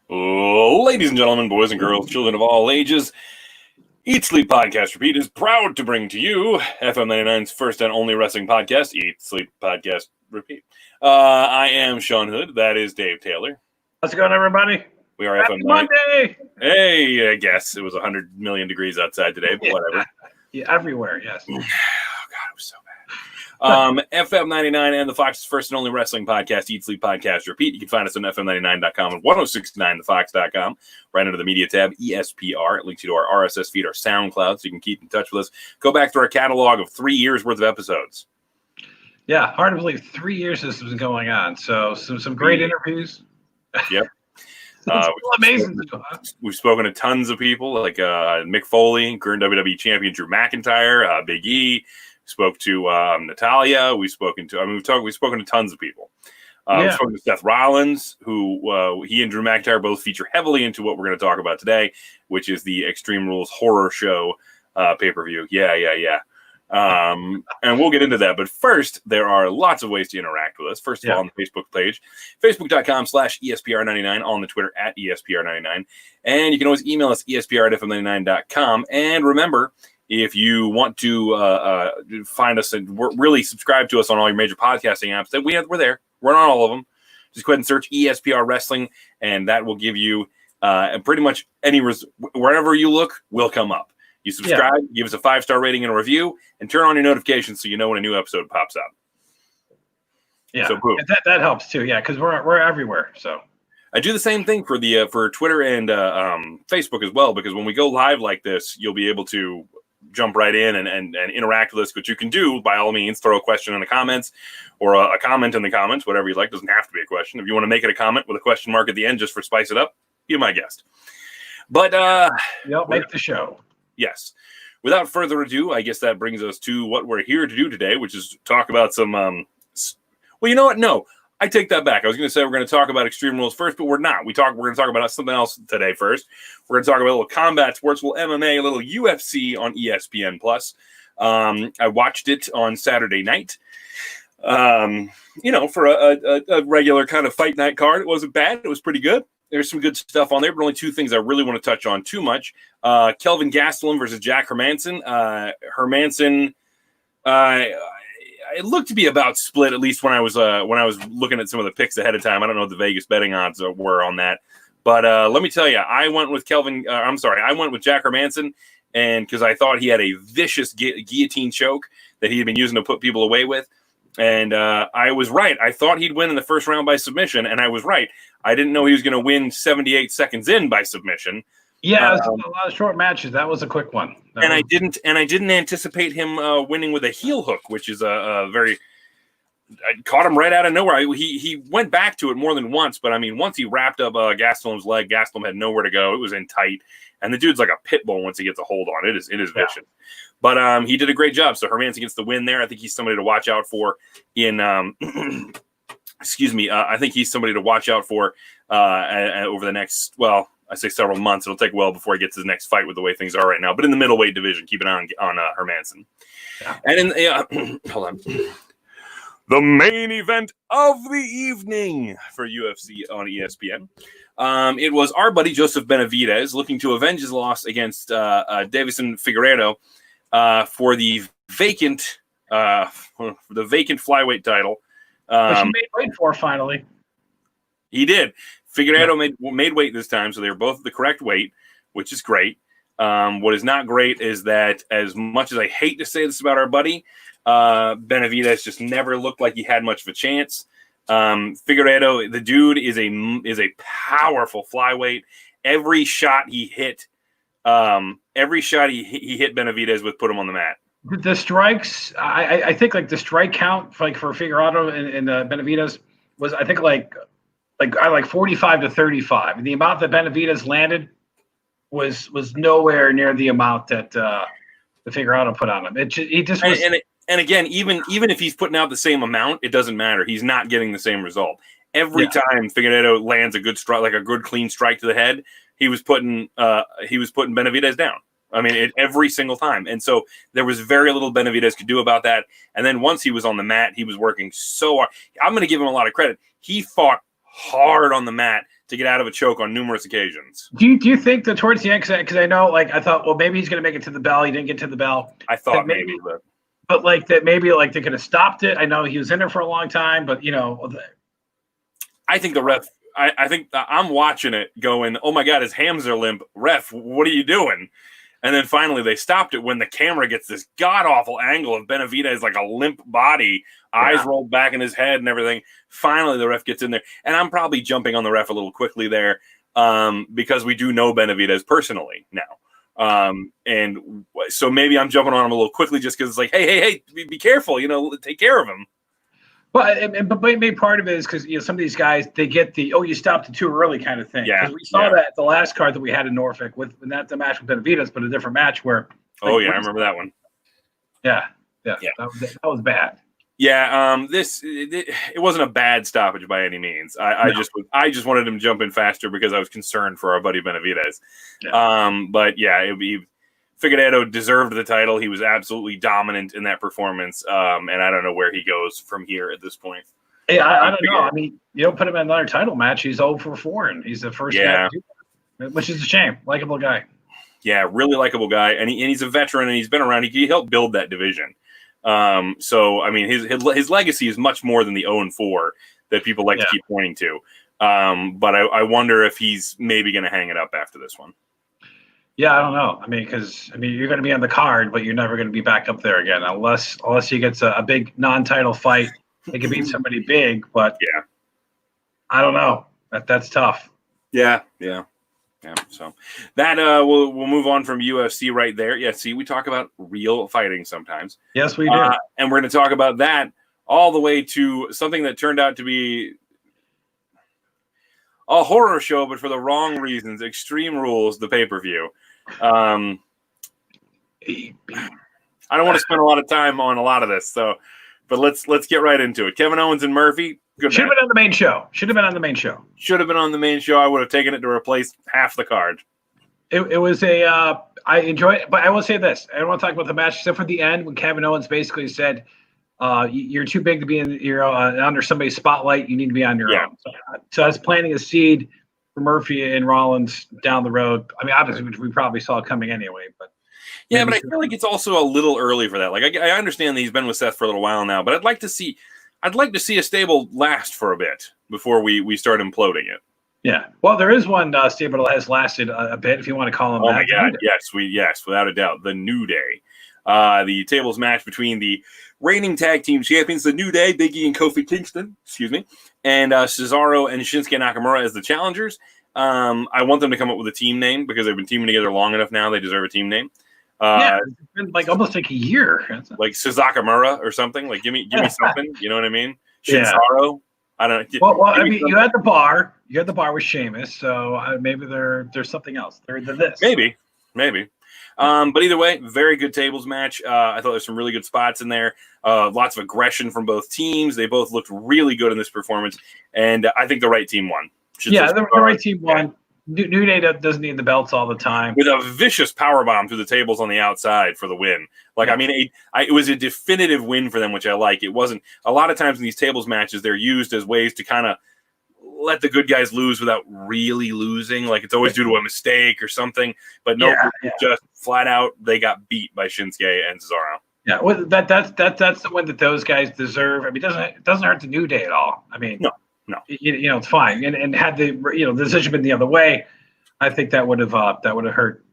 Ladies and gentlemen, boys and girls, children of all ages, Eat, Sleep, Podcast, Repeat is proud to bring to you FM 99's first and only wrestling podcast, Eat, Sleep, Podcast, Repeat. I am Sean Hood. That is Dave Taylor. How's it going, everybody? We are Happy FM Monday! Hey, I guess it was 100 million degrees outside today, but whatever. Yeah, everywhere, yes. Oh, God, it was so bad. FM 99 and the Fox's first and only wrestling podcast, Eat, Sleep, Podcast, Repeat. You can find us on FM99.com and 1069thefox.com. Right under the media tab, ESPR. It links you to our RSS feed, our SoundCloud, so you can keep in touch with us. Go back to our catalog of 3 years worth of episodes. Yeah, hard to believe 3 years this has been going on. So some great interviews. Yep. Amazing. We've spoken to tons of people like Mick Foley, current WWE champion Drew McIntyre, Big E. We spoke to Natalia. We've spoken to tons of people. We've spoken to Seth Rollins, who he and Drew McIntyre both feature heavily into what we're going to talk about today, which is the Extreme Rules Horror Show pay-per-view. Yeah. And we'll get into that. But first, there are lots of ways to interact with us. First of all, on the Facebook page, facebook.com/ESPR99, on the Twitter @ESPR99. And you can always email us, ESPR@FM99.com. And remember, if you want to find us and really subscribe to us on all your major podcasting apps, that we're there. We're on all of them. Just go ahead and search ESPR Wrestling, and that will give you pretty much wherever you look, will come up. You subscribe, give us a 5-star rating and a review, and turn on your notifications so you know when a new episode pops up. Yeah, so that helps too. Yeah, because we're everywhere. So I do the same thing for the for Twitter and Facebook as well, because when we go live like this, you'll be able to jump right in and interact with us, which you can do by all means. Throw a question in the comments or a comment in the comments, whatever you like. Doesn't have to be a question. If you want to make it a comment with a question mark at the end just for spice it up, be my guest. But make the show. Yes. Without further ado, I guess that brings us to what we're here to do today, which is talk about some well, you know what? No, I take that back. I was going to say we're going to talk about Extreme Rules first, but we're not. We're going to talk about something else today first. We're going to talk about a little combat sports, a little MMA, a little UFC on ESPN+. I watched it on Saturday night. For a regular kind of fight night card. It wasn't bad. It was pretty good. There's some good stuff on there, but only two things I really want to touch on too much. Kelvin Gastelum versus Jack Hermansson. Hermansson, it looked to be about split, at least when I was looking at some of the picks ahead of time. I don't know what the Vegas betting odds were on that, but let me tell you, I went with I went with Jack Hermansson, and because I thought he had a vicious guillotine choke that he had been using to put people away with. And I was right. I thought he'd win in the first round by submission, and I was right. I didn't know he was going to win 78 seconds in by submission. Yeah, it was a lot of short matches. That was a quick one. I didn't anticipate him winning with a heel hook, which is a very. I caught him right out of nowhere. He went back to it more than once, but I mean, once he wrapped up Gastelum's leg, Gastelum had nowhere to go. It was in tight, and the dude's like a pit bull once he gets a hold on it. It is vicious. But he did a great job. So Hermansson gets the win there. I think he's somebody to watch out for in excuse me. I think he's somebody to watch out for over the next, well, I say several months. It'll take a while before he gets his next fight with the way things are right now. But in the middleweight division, keep an eye on Hermansson. Yeah. And in hold on. The main event of the evening for UFC on ESPN. It was our buddy Joseph Benavidez looking to avenge his loss against Davison Figueiredo for the vacant flyweight title. Which he made weight for finally. He did. Figueiredo made weight this time, so they were both the correct weight, which is great. What is not great is that, as much as I hate to say this about our buddy, Benavidez just never looked like he had much of a chance. Figueiredo, the dude is a powerful flyweight. Every shot he hit Benavidez with put him on the mat. The strikes, I think like the strike count for Figueiredo and Benavidez was, I think like 45 to 35. And the amount that Benavidez landed was nowhere near the amount that the Figueiredo put on him. He just was. And again, even if he's putting out the same amount, it doesn't matter. He's not getting the same result. Every time Figueiredo lands a good strike, like a good clean strike to the head, he was putting Benavidez down. I mean, every single time. And so there was very little Benavidez could do about that. And then once he was on the mat, he was working so hard. I'm going to give him a lot of credit. He fought hard on the mat to get out of a choke on numerous occasions. Do you think that towards the end, because I know, like, I thought, well, maybe he's going to make it to the bell. He didn't get to the bell. I thought maybe, but like that, maybe like they could have stopped it. I know he was in there for a long time, but I think the ref. I think I'm watching it, going, "Oh my God, his hams are limp." Ref, what are you doing? And then finally they stopped it when the camera gets this god awful angle of Benavidez like a limp body, eyes rolled back in his head and everything. Finally, the ref gets in there, and I'm probably jumping on the ref a little quickly there because we do know Benavidez personally now. And so maybe I'm jumping on him a little quickly just because it's like, hey, be careful, take care of him. But maybe part of it is because some of these guys, they get the you stopped it too early kind of thing. Yeah, we saw that the last card that we had in Norfolk with not the match with Benavidez, but a different match where. I remember that one. Yeah. That was bad. Yeah, it wasn't a bad stoppage by any means. I just wanted him to jump in faster because I was concerned for our buddy Benavidez. Yeah. But yeah, Figueiredo deserved the title. He was absolutely dominant in that performance, and I don't know where he goes from here at this point. Hey, I don't know. I mean, you don't put him in another title match. He's 0 for 4, and he's the first guy to do that, which is a shame. Likable guy. Yeah, really likable guy, and he's a veteran, and he's been around. He helped build that division. So I mean, his legacy is much more than the 0-4 that people like to keep pointing to. But I wonder if he's maybe going to hang it up after this one. Yeah, I don't know. I mean, because you're going to be on the card, but you're never going to be back up there again unless he gets a big non-title fight. He can beat somebody big, but I don't know. That's tough. Yeah. So that we'll move on from UFC right there. Yeah, see, we talk about real fighting sometimes. Yes, we do. And we're going to talk about that all the way to something that turned out to be a horror show, but for the wrong reasons. Extreme Rules, the pay-per-view. I don't want to spend a lot of time on a lot of this, but let's get right into it. Kevin Owens and Murphy. Should have been on the main show. Should have been on the main show. I would have taken it to replace half the card. It was I enjoyed it, but I will say this. I don't want to talk about the match except for the end when Kevin Owens basically said, you're too big to be under somebody's spotlight. You need to be on your own. So I was planting a seed for Murphy and Rollins down the road. I mean, obviously, we probably saw it coming anyway. But but I feel like it's also a little early for that. Like I understand that he's been with Seth for a little while now, but I'd like to see a stable last for a bit before we start imploding it. Yeah. Well, there is one stable that has lasted a bit, if you want to call him that. Oh, my God. Yes, without a doubt. The New Day. The tables match between the reigning tag team champions, the New Day, Big E and Kofi Kingston, and Cesaro and Shinsuke Nakamura as the challengers. I want them to come up with a team name because they've been teaming together long enough now. They deserve a team name. It's been almost like a year. Like Suzakamura or something. Like give me something. You know what I mean? Shinsuke. I don't know. Well, I mean, you had the bar. You had the bar with Sheamus, so maybe there's something else. They're this. Maybe. But either way, very good tables match. I thought there's some really good spots in there. Lots of aggression from both teams. They both looked really good in this performance, and I think the right team won. The right team won. New Day doesn't need the belts all the time. With a vicious powerbomb through the tables on the outside for the win. I mean, it was a definitive win for them, which I like. It wasn't a lot of times in these tables matches, they're used as ways to kind of let the good guys lose without really losing. Like it's always due to a mistake or something. But no, just flat out, they got beat by Shinsuke and Cesaro. Yeah, well, that's the one that those guys deserve. I mean, it doesn't hurt the New Day at all. I mean, no, it's fine. And had the the decision been the other way, I think that would have hurt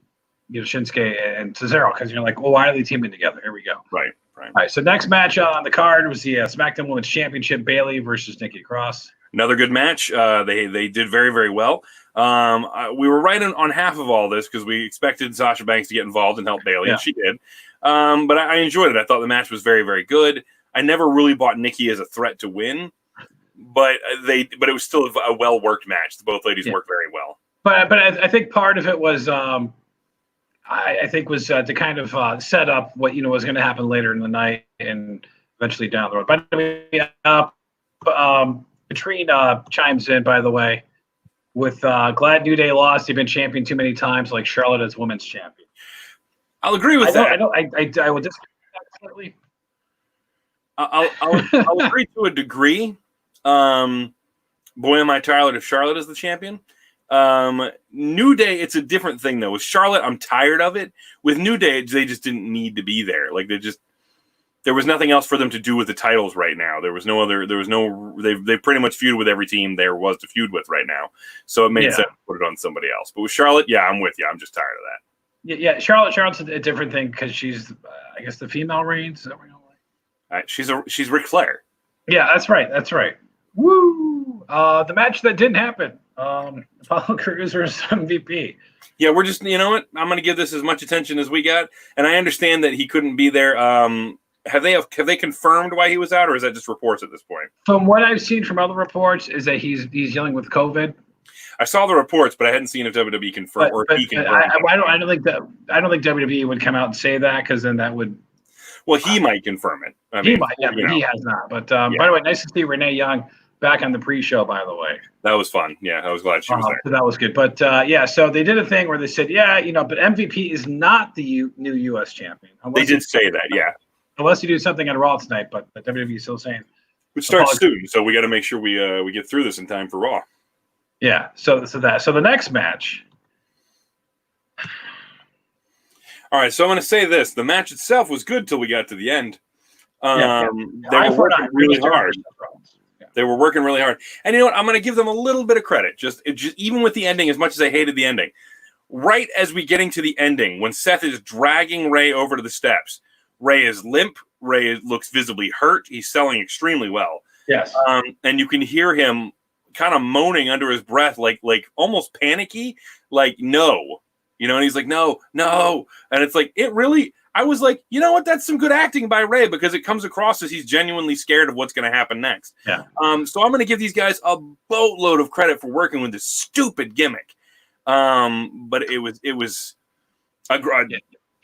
Shinsuke and Cesaro because you're like, well, why are they teaming together? Here we go. Right. All right. So next match on the card was the SmackDown Women's Championship, Bayley versus Nikki Cross. Another good match. They did very, very well. We were right on half of all this because we expected Sasha Banks to get involved and help Bayley, and she did. But I enjoyed it. I thought the match was very, very good. I never really bought Nikki as a threat to win, but it was still a well-worked match. Both ladies worked very well. But I think part of it was I think was to kind of set up what was going to happen later in the night and eventually down the road. But I mean, Katrina chimes in, by the way, with glad New Day lost. They've been champion too many times, like Charlotte as women's champion. I'll agree with that. I will disagree with that slightly. I'll agree to a degree. boy, am I tired if Charlotte is the champion. New Day, it's a different thing though. With Charlotte, I'm tired of it. With New Day, they just didn't need to be there. Like there was nothing else for them to do with the titles right now. There was no. They've pretty much feuded with every team there was to feud with right now. So it made sense to put it on somebody else. But with Charlotte, yeah, I'm with you. I'm just tired of that. Yeah. Charlotte's a different thing because she's, I guess, the female Reigns. Is that what She's Ric Flair. Yeah, that's right. Woo! The match that didn't happen. Apollo Crews versus MVP. Yeah, we're just, you know what? I'm going to give this as much attention as we got, and I understand that he couldn't be there. Have they confirmed why he was out, or is that just reports at this point? From what I've seen from other reports, is that he's dealing with COVID. I saw the reports, but I hadn't seen if WWE confirmed or he confirmed. I don't think WWE would come out and say that because then that would. Well, he might confirm it. He might, yeah, but he has not. But by the way, nice to see Renee Young back on the pre-show. By the way, that was fun. Yeah, I was glad she was there. So that was good. But so they did a thing where they said, but MVP is not the new U.S. champion. They did say that, yeah. Unless you do something on Raw tonight, but WWE is still saying. Which starts soon, so we got to make sure we get through this in time for Raw. Yeah. So the next match. All right, so I'm going to say this: the match itself was good till we got to the end. They were working really hard. They were working really hard, and you know what? I'm going to give them a little bit of credit. Just even with the ending, as much as I hated the ending, right as we getting to the ending, when Seth is dragging Ray over to the steps, Ray is limp. Ray looks visibly hurt. He's selling extremely well. Yes, and you can hear him kind of moaning under his breath, like almost panicky, like no. You know, and he's like, no. And it's like, I was like, you know what? That's some good acting by Ray because it comes across as he's genuinely scared of what's going to happen next. Yeah. So I'm going to give these guys a boatload of credit for working with this stupid gimmick. But it was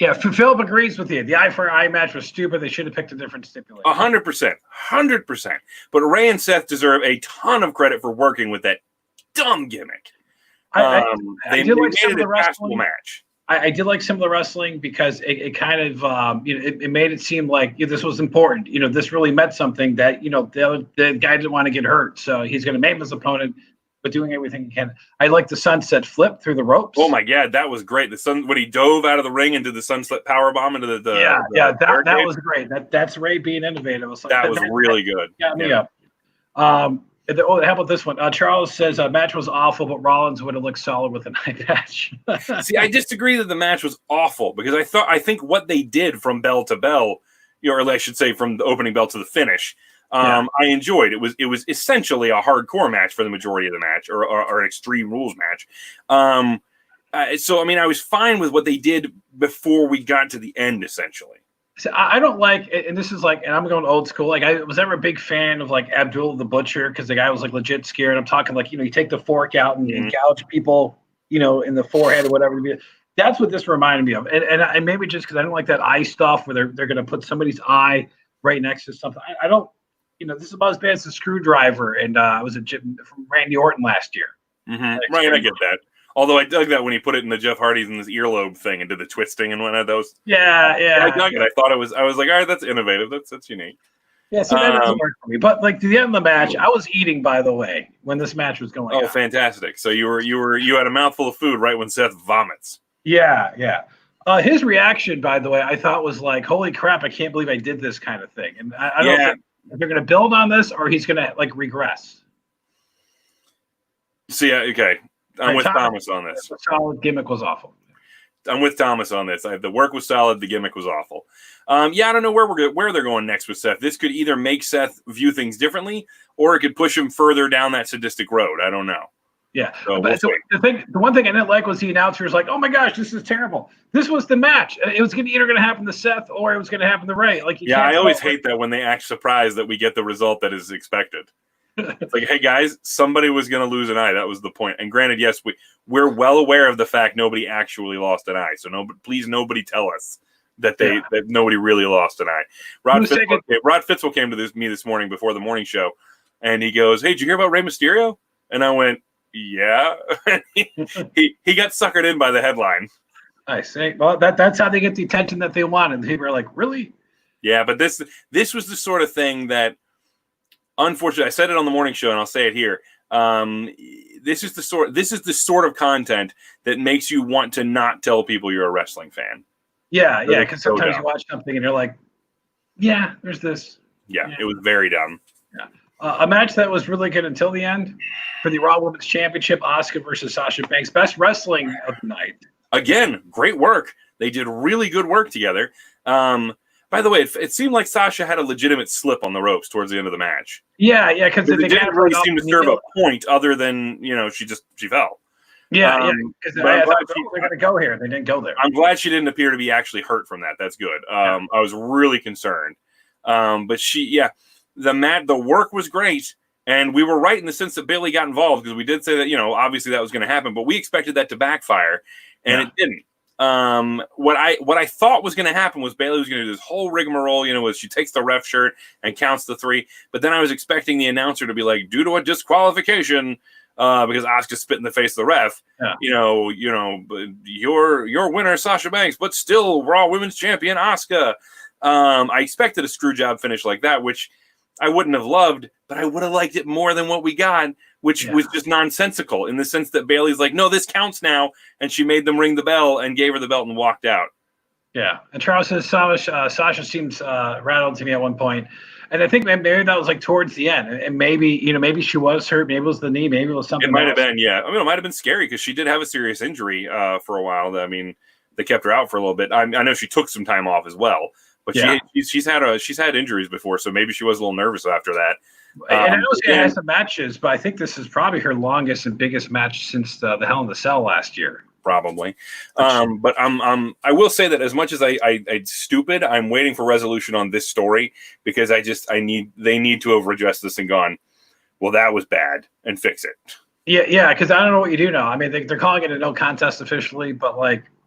Yeah, Philip agrees with you. The eye for eye match was stupid. They should have picked a different stipulation. 100%. But Ray and Seth deserve a ton of credit for working with that dumb gimmick. They did like made some it of the a wrestling match. I did like some of the wrestling because it kind of it made it seem like this was important. This really meant something that the guy didn't want to get hurt, so he's going to make his opponent, but doing everything he can. I like the sunset flip through the ropes. Oh my god, that was great! When he dove out of the ring and did the sunset power bomb into the that was great. That's Ray being innovative. That was really good. Got me up. How about this one? Charles says match was awful, but Rollins would have looked solid with an eye patch. See, I disagree that the match was awful because I think what they did from bell to bell, or I should say from the opening bell to the finish, I enjoyed. It was essentially a hardcore match for the majority of the match, or an Extreme Rules match. So I mean, I was fine with what they did before we got to the end, essentially. So I don't like, and this is like, and I'm going old school. Like I was never a big fan of like Abdul the Butcher because the guy was like legit scared. I'm talking like you take the fork out and gouge people, in the forehead or whatever. That's what this reminded me of, and maybe just because I don't like that eye stuff where they're going to put somebody's eye right next to something. I don't, this is about as bad as the Screwdriver and was it from Randy Orton last year. Mm-hmm. Right, I get that. Although I dug that when he put it in the Jeff Hardy's in this earlobe thing and did the twisting and one of those. Yeah. I dug it. I was like, all right, that's innovative. That's unique. Yeah, so that doesn't work for me. But like to the end of the match, I was eating, by the way, when this match was going on. Oh, fantastic. So you had a mouthful of food right when Seth vomits. Yeah. His reaction, by the way, I thought was like, holy crap, I can't believe I did this kind of thing. And I don't think if they're going to build on this or he's going to like regress. See, okay. I'm with Thomas on this. The solid gimmick was awful. I'm with Thomas on this. The work was solid. The gimmick was awful. I don't know where they're going next with Seth. This could either make Seth view things differently, or it could push him further down that sadistic road. I don't know. Yeah, so the one thing I didn't like was the announcer was like, "Oh my gosh, this is terrible. This was the match. It was either going to happen to Seth or it was going to happen to Ray." Like, I always hate that when they act surprised that we get the result that is expected. It's like, hey guys, somebody was going to lose an eye. That was the point. And granted, yes, we're well aware of the fact nobody actually lost an eye. So please nobody tell us that that nobody really lost an eye. Rod Fitzwell came to me this morning before the morning show, and he goes, "Hey, did you hear about Rey Mysterio?" And I went, "Yeah." he got suckered in by the headline. I say, well, that's how they get the attention that they want, and people are like, "Really?" Yeah, but this was the sort of thing that unfortunately, I said it on the morning show, and I'll say it here. This is the sort of content that makes you want to not tell people you're a wrestling fan. Yeah, because sometimes you watch something and you're like, yeah, there's this. Yeah, it was very dumb. Yeah. A match that was really good until the end for the Raw Women's Championship, Asuka versus Sasha Banks. Best wrestling of the night. Again, great work. They did really good work together. By the way, it seemed like Sasha had a legitimate slip on the ropes towards the end of the match. Yeah, because they didn't really seem to serve a point other than, she fell. Yeah, because they're going to go here. They didn't go there. I'm glad she didn't appear to be actually hurt from that. That's good. I was really concerned. But the work was great. And we were right in the sense that Bayley got involved because we did say that, obviously that was going to happen, but we expected that to backfire and it didn't. What I thought was going to happen was Bayley was going to do this whole rigmarole, was she takes the ref shirt and counts the 3. But then I was expecting the announcer to be like, due to a disqualification, because Asuka spit in the face of the ref, your winner, Sasha Banks, but still Raw Women's Champion, Asuka. I expected a screw job finish like that, which I wouldn't have loved, but I would have liked it more than what we got, which was just nonsensical in the sense that Bayley's like, no, this counts now. And she made them ring the bell and gave her the belt and walked out. Yeah. And Charles says Sasha seems rattled to me at one point. And I think maybe that was like towards the end. And maybe she was hurt. Maybe it was the knee. Maybe it was something else. It might have been, yeah. I mean, it might have been scary because she did have a serious injury for a while. They kept her out for a little bit. I know she took some time off as well. But she's had injuries before, so maybe she was a little nervous after that. And I know she had some matches, but I think this is probably her longest and biggest match since the Hell in the Cell last year. Probably, but I will say that as much as it's stupid, I'm waiting for resolution on this story because they need to have addressed this and gone, well, that was bad, and fix it. Yeah, because I don't know what you do now. I mean, they're calling it a no contest officially, but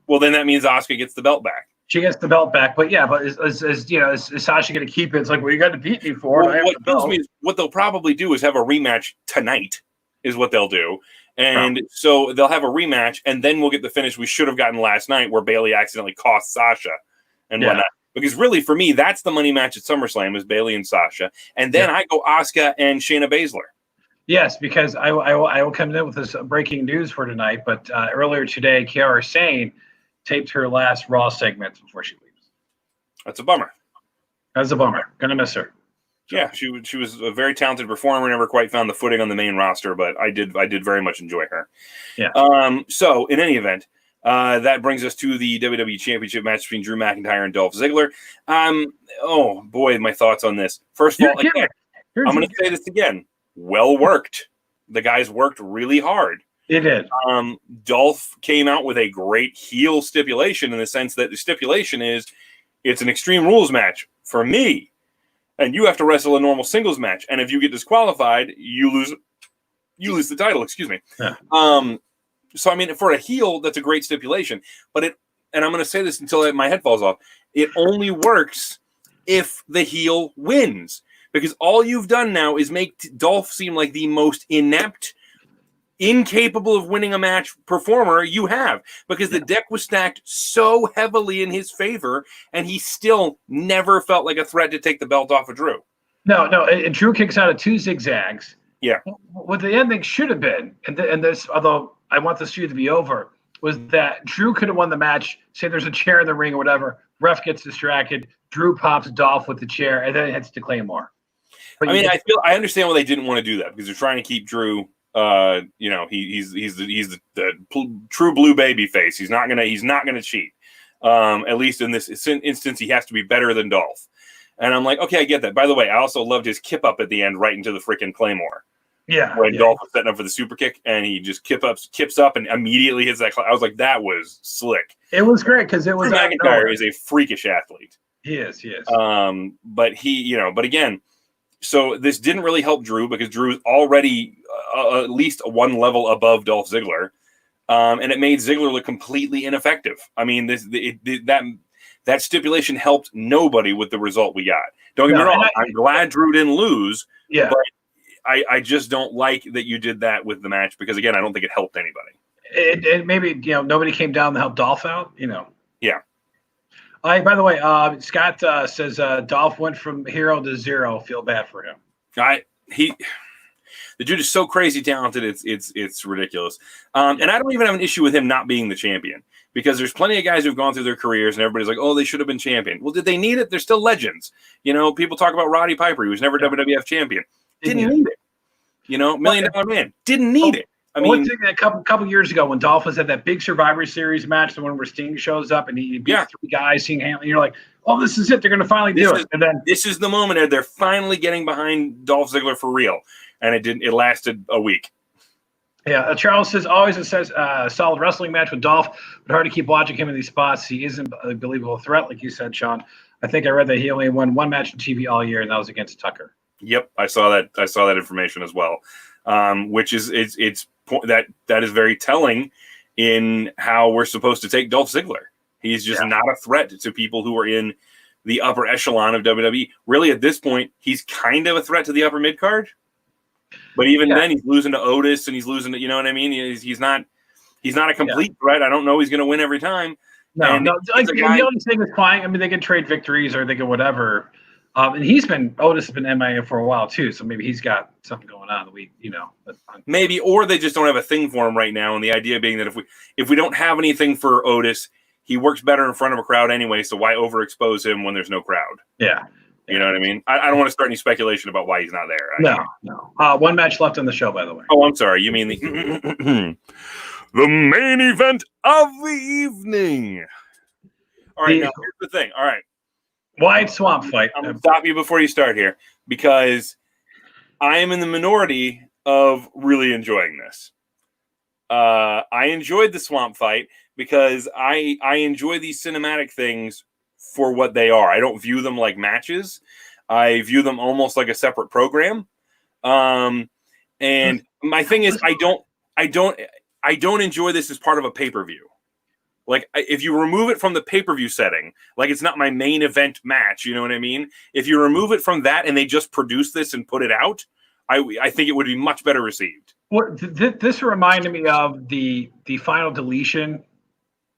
well, then that means Asuka gets the belt back. She gets the belt back, but is Sasha going to keep it? It's like, well, you got to beat me for it. Well, what tells me is what they'll probably do is have a rematch tonight, is what they'll do. And so they'll have a rematch, and then we'll get the finish we should have gotten last night where Bayley accidentally cost Sasha and whatnot. Because really, for me, that's the money match at SummerSlam is Bayley and Sasha. And then I go Asuka and Shayna Baszler. Yes, because I will come in with this breaking news for tonight. But earlier today, Kiara Sane taped her last Raw segment before she leaves. That's a bummer. Gonna miss her. Yeah, she was a very talented performer. Never quite found the footing on the main roster, but I did very much enjoy her. Yeah. So in any event, that brings us to the WWE Championship match between Drew McIntyre and Dolph Ziggler. Oh boy, my thoughts on this. First of all, again, I'm going to say this again. Well worked. The guys worked really hard. It did. Dolph came out with a great heel stipulation in the sense that the stipulation is it's an Extreme Rules match for me, and you have to wrestle a normal singles match. And if you get disqualified, you lose the title. Excuse me. Yeah. So I mean, for a heel, that's a great stipulation. But and I'm going to say this until my head falls off. It only works if the heel wins, because all you've done now is make Dolph seem like the most inept, incapable of winning a match performer you have, because the deck was stacked so heavily in his favor, and he still never felt like a threat to take the belt off of Drew. No, and Drew kicks out of 2 zigzags. Yeah. What the ending should have been, and this, although I want this feud to be over, was that Drew could have won the match. Say there's a chair in the ring or whatever, ref gets distracted, Drew pops Dolph with the chair, and then it heads to Claymore. But I understand why they didn't want to do that, because they're trying to keep Drew. He's the true blue baby face. He's not gonna cheat. At least in this instance, he has to be better than Dolph. And I'm like, okay, I get that. By the way, I also loved his kip up at the end, right into the freaking Claymore. Yeah. When Dolph was setting up for the super kick, and he just kips up, and immediately hits that. I was like, that was slick. It was great because it was. Drew McIntyre is a freakish athlete. He is. But but again. So this didn't really help Drew because Drew's already at least one level above Dolph Ziggler, and it made Ziggler look completely ineffective. I mean, that stipulation helped nobody with the result we got. Don't get me wrong. I'm glad Drew didn't lose. Yeah, but I just don't like that you did that with the match because again, I don't think it helped anybody. It maybe nobody came down to help Dolph out. Yeah. By the way, Scott says Dolph went from hero to zero. Feel bad for him. the dude is so crazy talented. It's ridiculous. And I don't even have an issue with him not being the champion, because there's plenty of guys who've gone through their careers and everybody's like, oh, they should have been champion. Well, did they need it? They're still legends. People talk about Roddy Piper. He was never WWF champion. Didn't need it. $1 Million Man. Didn't need it. I mean, a couple years ago when Dolph was at that big Survivor Series match, the one where Sting shows up and he beats 3 guys, seeing Hamlin, you're like, oh, this is it. They're going to finally do it. And then this is the moment, Ed. They're finally getting behind Dolph Ziggler for real. And it lasted a week. Yeah, Charles says, always a solid wrestling match with Dolph, but hard to keep watching him in these spots. He isn't a believable threat, like you said, Sean. I think I read that he only won 1 match on TV all year, and that was against Tucker. Yep, I saw that. I saw that information as well, which is that is very telling in how we're supposed to take Dolph Ziggler. He's just not a threat to people who are in the upper echelon of WWE. Really, at this point, he's kind of a threat to the upper mid card. But even then, he's losing to Otis, and he's losing to, you know what I mean? He's not a complete threat. I don't know he's going to win every time. The only thing is fine. I mean, they can trade victories or they can whatever. And Otis has been MIA for a while too, so maybe he's got something going on that maybe, or they just don't have a thing for him right now. And the idea being that if we don't have anything for Otis, he works better in front of a crowd anyway. So why overexpose him when there's no crowd? Yeah. You know what I mean? I don't want to start any speculation about why he's not there. No. 1 match left on the show, by the way. Oh, I'm sorry. You mean the the main event of the evening. All right, now here's the thing. All right. Wide swamp fight. I'm going to stop you before you start here, because I am in the minority of really enjoying this. I enjoyed the swamp fight because I enjoy these cinematic things for what they are. I don't view them like matches. I view them almost like a separate program. And my thing is, I don't enjoy this as part of a pay-per-view. Like, if you remove it from the pay-per-view setting, like it's not my main event match, you know what I mean? If you remove it from that and they just produce this and put it out, I think it would be much better received. Well, this reminded me of the final deletion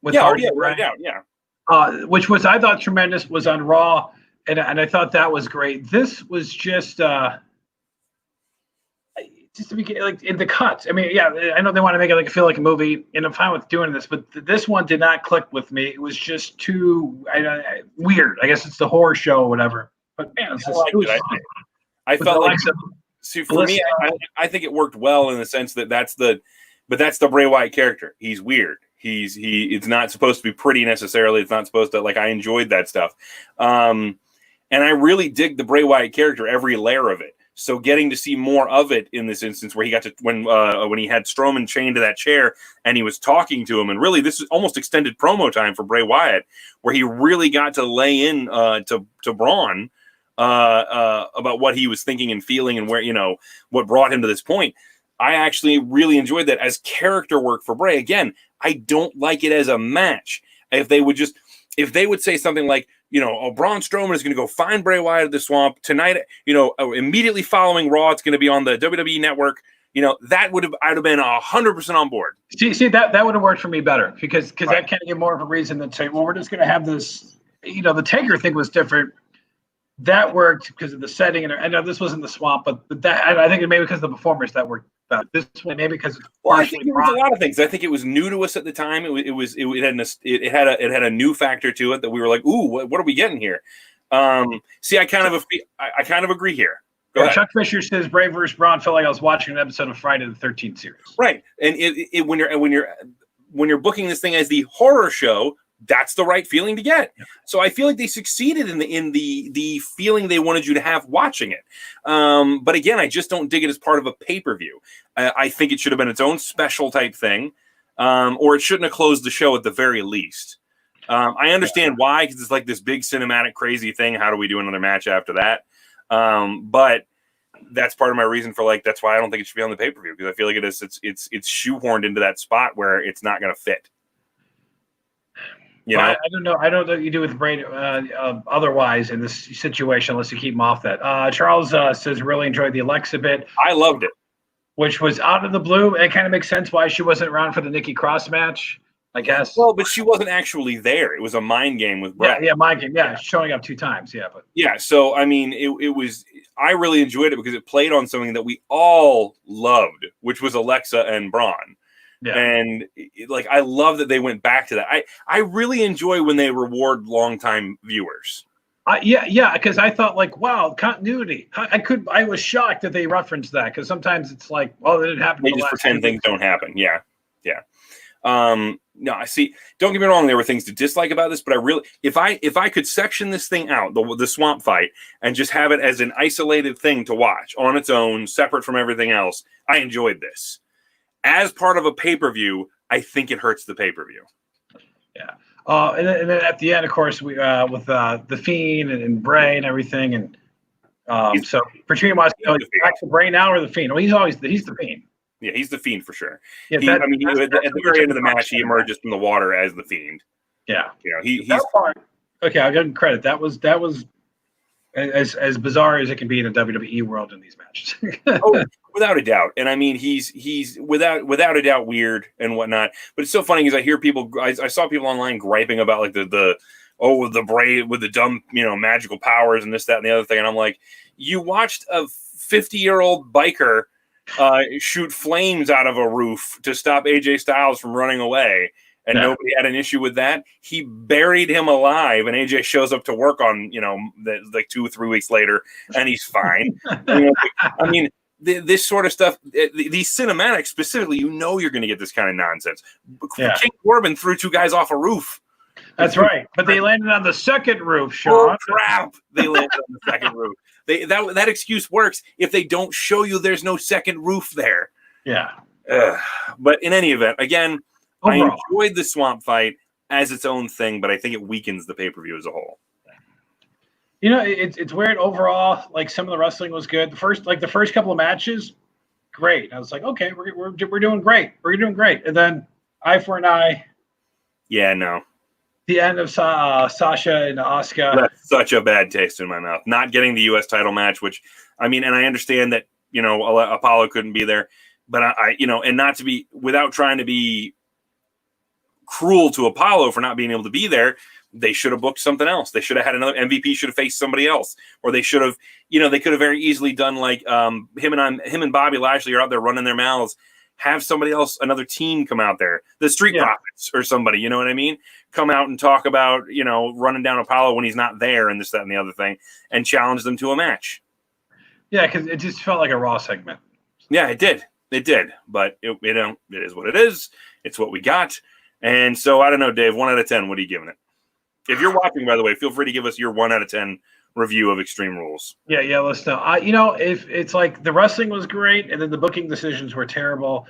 with right out, which was, I thought, tremendous, was on Raw, and I thought that was great. This was just to be like in the cuts. I mean, I know they want to make it feel like a movie, and I'm fine with doing this, but this one did not click with me. It was just too weird. I guess it's the horror show or whatever. But man, I felt like. See, for me, I think it worked well in the sense that that's the Bray Wyatt character. He's weird. It's not supposed to be pretty necessarily. It's not supposed to, I enjoyed that stuff. And I really dig the Bray Wyatt character, every layer of it. So getting to see more of it in this instance, where he got to, when he had Strowman chained to that chair and he was talking to him, and really this is almost extended promo time for Bray Wyatt, where he really got to lay in to Braun about what he was thinking and feeling and where, what brought him to this point. I actually really enjoyed that as character work for Bray. Again, I don't like it as a match. If they would say something like, Braun Strowman is going to go find Bray Wyatt at the swamp tonight, immediately following Raw, it's going to be on the WWE network. I'd have been 100% on board. See that would have worked for me better, because that kind of gave more of a reason than say, well, we're just going to have this, the Taker thing was different. That worked because of the setting, and I know this wasn't the swamp, but that, I think it may be because of the performers that worked better. This one maybe because I think it was a lot of things. I think it was new to us at the time. It had a new factor to it that we were like, ooh, what are we getting here? I kind of agree here. Go ahead. Chuck Fisher says Bray vs. Braun felt like I was watching an episode of Friday the 13th series. Right, and when you're booking this thing as the horror show, that's the right feeling to get. So I feel like they succeeded in the feeling they wanted you to have watching it. But again, I just don't dig it as part of a pay-per-view. I think it should have been its own special type thing, or it shouldn't have closed the show at the very least. I understand why, because it's like this big cinematic crazy thing. How do we do another match after that? But that's part of my reason for that's why I don't think it should be on the pay-per-view, because I feel like it's shoehorned into that spot where it's not going to fit. I don't know. I don't know what you do with Bray otherwise in this situation, unless you keep him off that. Charles says really enjoyed the Alexa bit. I loved it, which was out of the blue. It kind of makes sense why she wasn't around for the Nikki Cross match. I guess. Well, but she wasn't actually there. It was a mind game with Brett. Yeah, mind game. Yeah, showing up 2 times. Yeah, but Yeah, so I mean, it was. I really enjoyed it because it played on something that we all loved, which was Alexa and Braun. yeah. And like, I love that they went back to that. I really enjoy when they reward longtime viewers. Yeah, because I thought like, wow, continuity. I was shocked that they referenced that because sometimes it's like, well, it didn't happen. They just pretend things don't happen. Yeah. No, I see. Don't get me wrong. There were things to dislike about this, but I really, if I could section this thing out, the swamp fight, and just have it as an isolated thing to watch on its own, separate from everything else, I enjoyed this. As part of a pay-per-view, I think it hurts the pay-per-view. Yeah. And then at the end, of course, we with the Fiend and Bray and everything, and so Patricia was back to Bray now or the Fiend. Well, he's the Fiend. Yeah, he's the Fiend for sure. Yeah, at the very end of the match, he emerges from the water as the Fiend. Yeah, he's that part. Okay, I'll give him credit. That was as bizarre as it can be in the WWE world in these matches. Oh, without a doubt. And I mean, he's without a doubt weird and whatnot. But it's so funny because I hear people. I saw people online griping about like the Bray with the dumb magical powers and this, that, and the other thing. And I'm like, you watched a 50-year-old biker shoot flames out of a roof to stop AJ Styles from running away, and nobody had an issue with that. He buried him alive, and AJ shows up to work on like 2 or 3 weeks later, and he's fine. I mean, this sort of stuff, these cinematics specifically, you're going to get this kind of nonsense. Yeah. King Corbin threw 2 guys off a roof. That's right, but they landed on the second roof, Sean. Oh crap! They landed on the second roof. That excuse works if they don't show you there's no second roof there. Yeah. But in any event, again, overall, I enjoyed the swamp fight as its own thing, but I think it weakens the pay-per-view as a whole. It's weird overall. Like some of the wrestling was good. The first couple of matches, great. I was like, okay, we're doing great. We're doing great. And then eye for an eye. Yeah, no. The end of Sasha and Asuka. That's such a bad taste in my mouth. Not getting the U.S. title match, which, I mean, and I understand that, Apollo couldn't be there, but and not to be, without trying to be cruel to Apollo for not being able to be there, they should have booked something else. They should have had another MVP, should have faced somebody else, or they should have, they could have very easily done like him and Bobby Lashley are out there running their mouths. Have somebody else, another team come out there, the Street Profits or somebody, you know what I mean? Come out and talk about, running down Apollo when he's not there and this, that, and the other thing, and challenge them to a match. Yeah, because it just felt like a Raw segment. Yeah, it did. It did. But, it is what it is. It's what we got. And so, I don't know, Dave, 1 out of 10, what are you giving it? If you're watching, by the way, feel free to give us your 1 out of 10 review of Extreme Rules. Yeah, let's know. If it's like the wrestling was great and then the booking decisions were terrible,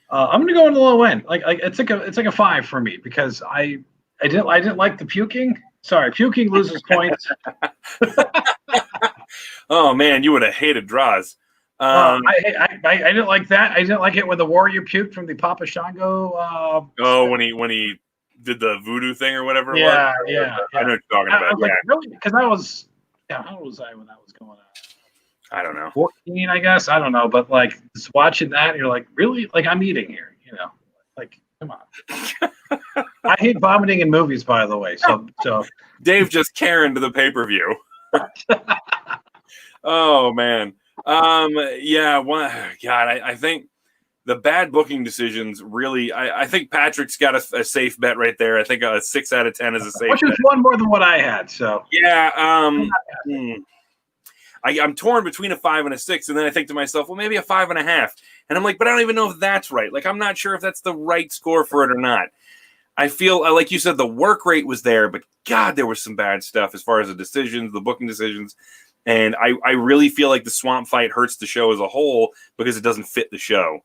I'm gonna go on the low end. Like it's like a 5 for me because I didn't like the puking. Sorry, puking loses points. Oh man, you would have hated draws. I didn't like that. I didn't like it when the Warrior puked from the Papa Shango. When he did the voodoo thing or whatever. Yeah. I know what you're talking about. Like, really? Because I was. Yeah, how old was I when that was going on? I don't know. 14, I guess. I don't know. But like just watching that, you're like, really? Like I'm eating here, Like, come on. I hate vomiting in movies, by the way. So Dave just Karen to the pay-per-view. Oh man. Yeah, God, I think the bad booking decisions really. I think Patrick's got a safe bet right there. I think a 6 out of 10 is a safe. Which is one more than what I had. So yeah. I'm torn between a 5 and a 6, and then I think to myself, well, maybe a 5.5. And I'm like, but I don't even know if that's right. Like, I'm not sure if that's the right score for it or not. I feel like you said the work rate was there, but God, there was some bad stuff as far as the decisions, the booking decisions. And I really feel like the swamp fight hurts the show as a whole because it doesn't fit the show.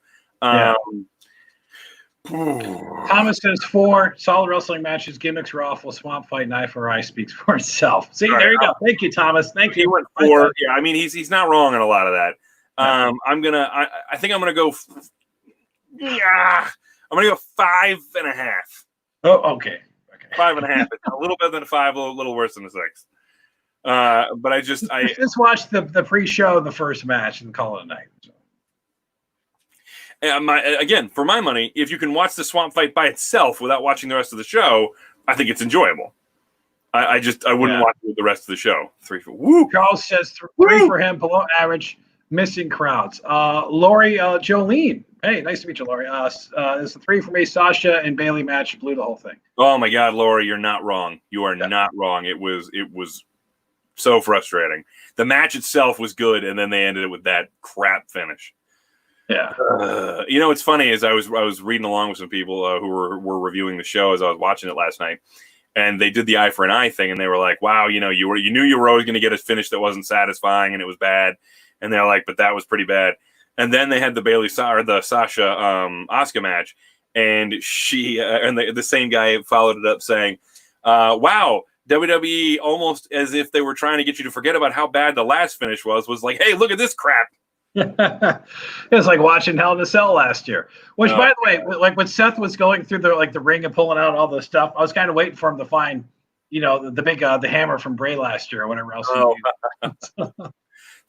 Thomas says 4 solid wrestling matches, gimmicks were awful, swamp fight, eye for eye speaks for itself. See, there you go. Thank you, Thomas. Thank you. He went 4. Yeah, I mean he's not wrong on a lot of that. I think I'm gonna go. Yeah, I'm gonna go 5.5. Oh, okay. 5.5. It's a little better than a 5, a little worse than a 6. But I just watch the pre-show, the first match, and call it a night. Again, for my money, if you can watch the swamp fight by itself without watching the rest of the show, I think it's enjoyable. I wouldn't watch it with the rest of the show. 3 for woo. Charles says three for him, below average, missing crowds. Lori Jolene. Hey, nice to meet you, Lori. It's a 3 for me. Sasha and Bailey match blew the whole thing. Oh my God, Lori, you're not wrong. You are not wrong. It was so frustrating. The match itself was good, and then they ended it with that crap finish. Yeah. It's funny is I was reading along with some people who were reviewing the show as I was watching it last night, and they did the eye for an eye thing, and they were like, "Wow, you knew you were always going to get a finish that wasn't satisfying, and it was bad." And they're like, "But that was pretty bad." And then they had the the Sasha Asuka match, and she and the same guy followed it up saying, "Wow, WWE almost as if they were trying to get you to forget about how bad the last finish was like, hey, look at this crap." It was like watching Hell in a Cell last year. Which, by the way, like when Seth was going through the ring and pulling out all the stuff, I was kind of waiting for him to find, the big the hammer from Bray last year or whatever else.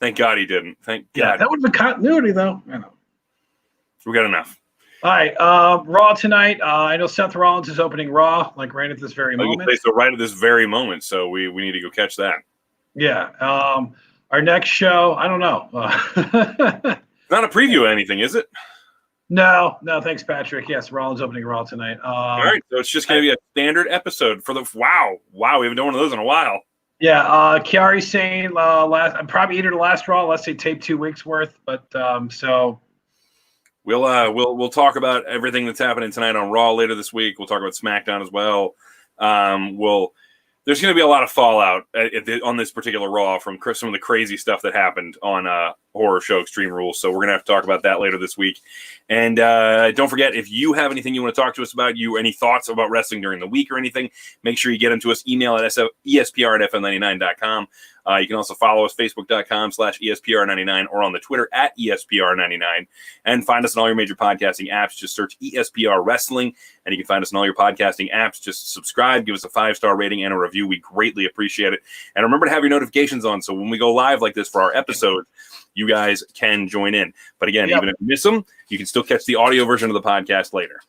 Thank God he didn't. Thank God. Yeah, that would have been continuity, though. We got enough. All right, Raw tonight. I know Seth Rollins is opening Raw, like right at this very moment. So right at this very moment, so we need to go catch that. Yeah. Our next show, I don't know. Not a preview of anything, is it? No, thanks, Patrick. Yes, Rollins opening Raw tonight. All right, so it's just going to be a standard episode for the wow. We haven't done one of those in a while. Yeah, Chiari saying probably either the last Raw, let's say tape 2 weeks worth, but so. We'll talk about everything that's happening tonight on Raw later this week. We'll talk about SmackDown as well. There's going to be a lot of fallout on this particular Raw from some of the crazy stuff that happened on Horror Show Extreme Rules. So we're going to have to talk about that later this week. And don't forget, if you have anything you want to talk to us about, any thoughts about wrestling during the week or anything, make sure you get them to us. Email at espr@fm99.com. You can also follow us, facebook.com/ESPR99 or on the Twitter at ESPR99. And find us on all your major podcasting apps. Just search ESPR Wrestling, and you can find us on all your podcasting apps. Just subscribe, give us a 5-star rating and a review. We greatly appreciate it. And remember to have your notifications on, so when we go live like this for our episode, you guys can join in. But again, even if you miss them, you can still catch the audio version of the podcast later.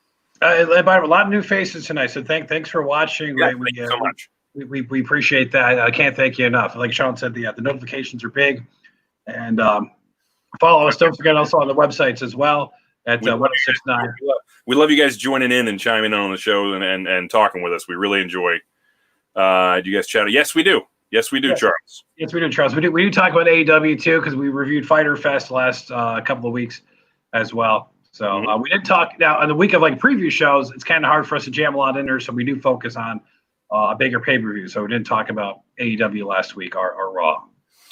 A lot of new faces tonight, so thanks for watching. Yeah, thank you so much. We appreciate that. I can't thank you enough. Like Sean said, the notifications are big. And follow us. Don't forget also on the websites as well at 1069. We love you guys joining in and chiming in on the show and talking with us. We really enjoy. Do you guys chat? Yes, we do. Yes, we do, Charles. Yes, we do, Charles. We do talk about AEW too, because we reviewed Fyter Fest last couple of weeks as well. So we did talk now on the week of like preview shows. It's kind of hard for us to jam a lot in there, so we do focus on a bigger pay-per-view. So we didn't talk about AEW last week or Raw.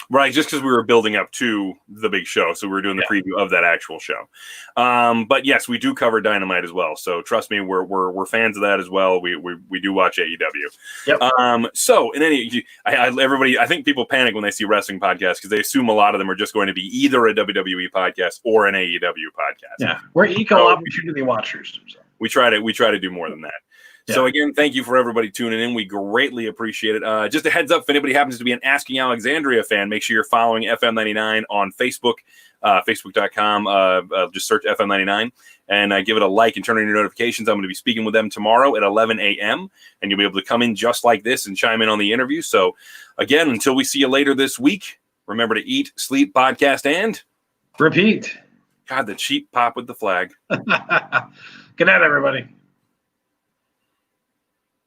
Right, just because we were building up to the big show, so we were doing the preview of that actual show. But yes, we do cover Dynamite as well. So trust me, we're fans of that as well. We do watch AEW. Yep. So in everybody, I think people panic when they see wrestling podcasts because they assume a lot of them are just going to be either a WWE podcast or an AEW podcast. Yeah, we're equal opportunity watchers. So. We try to do more than that. Yeah. So again, thank you for everybody tuning in. We greatly appreciate it. Just a heads up, if anybody happens to be an Asking Alexandria fan, make sure you're following FM99 on Facebook, facebook.com. Just search FM99 and give it a like and turn on your notifications. I'm going to be speaking with them tomorrow at 11 a.m. and you'll be able to come in just like this and chime in on the interview. So again, until we see you later this week, remember to eat, sleep, podcast, and repeat. God, the cheap pop with the flag. Good night, everybody.